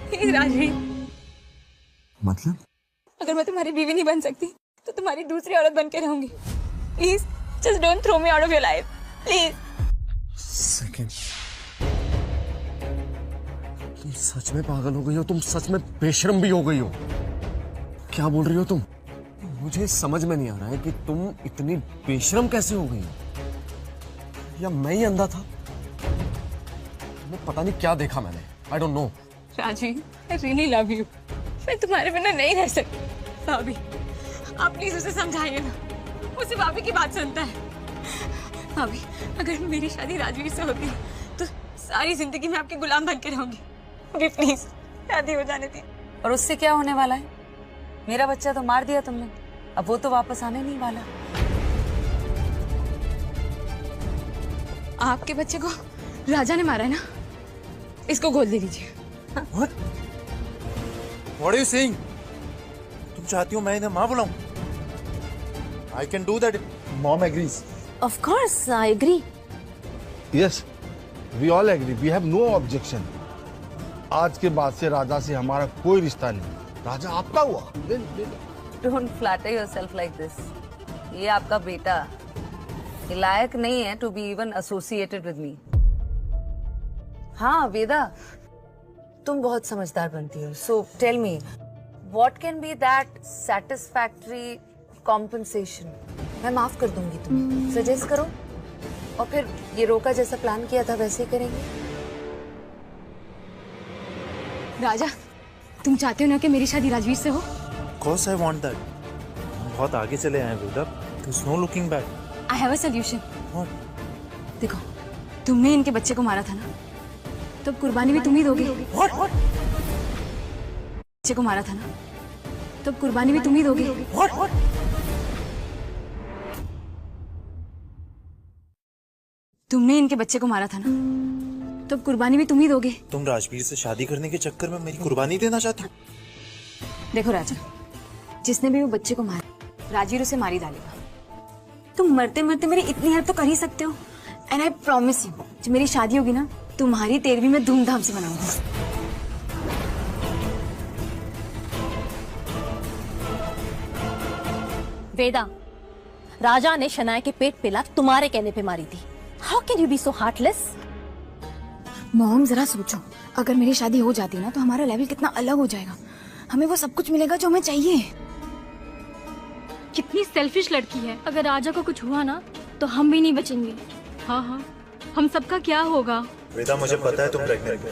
Please Rajveer, मतलब? अगर मैं तुम्हारी बीवी नहीं बन सकती तो तुम्हारी दूसरी औरत बन के रहूंगी। Please just don't throw me out of your life, please. Second, तुम सच में पागल हो गई हो? तुम सच में बेशर्म भी हो गई हो? क्या बोल रही हो तुम? मुझे समझ में नहीं आ रहा है कि तुम इतनी बेशर्म कैसे हो गई हो? या मैं ही अंधा था? मैं पता नहीं क्या देखा मैंने। I don't know. Rajveer, I really love you. मैं तुम्हारे बिना नहीं रह सकती। भाभी, आप प्लीज उसे समझाइए ना, उसे भाभी की बात सुनता है। भाभी, अगर मेरी शादी राजवीर से होती तो सारी जिंदगी मैं आपके गुलाम बन के रहूंगी। अभी प्लीज शादी हो जाने दी। और उससे क्या होने वाला है? मेरा बच्चा तो मार दिया तुमने, अब वो तो वापस आने नहीं वाला। आपके बच्चे को राजा ने मारा है ना, इसको गोद ले लीजिए। What? What are you saying? तुम चाहती हो मैं इन्हें माँ बुलाऊं? I can do that. Mom agrees. Of course, I agree. Yes, we all agree. We have no objection. आज के बाद से राजा से हमारा कोई रिश्ता नहीं। राजा आपका हुआ। Don't flatter yourself like this. ये आपका बेटा ये लायक नहीं है to be even associated with me. हाँ वेदा, तुम बहुत समझदार बनती हो। So tell me, what can be that satisfactory compensation? मैं माफ कर दूंगी तुम्हें। सजेस्ट करो और फिर ये रोका जैसा प्लान किया था वैसे ही करेंगे। राजा, तुम चाहते हो ना कि मेरी शादी राजवीर से हो? Of course I want that. हम बहुत आगे चले आए हैं बेटा। There's no looking back. I have a solution. What? देखो, तुमने इनके बच्चे को मारा था ना, तो कुर्बानी भी तुम ही दोगे। What? बच्चे को मारा था ना, तो कुर्बानी भी तुम ही दोगे। What? तुमने इनके बच्चे को मारा था ना, तो कुर्बानी भी तुम ही दोगे। तुम राजवीर से शादी करने के चक्कर में मेरी कुर्बानी देना चाहती हो? देखो राजा, जिसने भी वो बच्चे को मारा, राजवीर उसे मारी डालेगा। तुम मरते मरते मेरी इतनी हेल्प तो कर ही सकते हो। एंड आई प्रॉमिस यू, जब मेरी शादी होगी ना, तुम्हारी 13वीं मैं धूमधाम से मनाऊंगी। वेदा, राजा ने शनाया के पेट पे लात तुम्हारे कहने पे मारी थी। How can you be so heartless? Mom जरा सोचो, अगर मेरी शादी हो जाती ना तो हमारा लेवल कितना अलग हो जाएगा। हमें वो सब कुछ मिलेगा जो हमें चाहिए। कितनी सेल्फिश लड़की है। अगर राजा को कुछ हुआ ना तो हम भी नहीं बचेंगे। हाँ हाँ, हम सबका क्या होगा? वेदा, मुझे पता है तुम प्रेग्नेंट हो।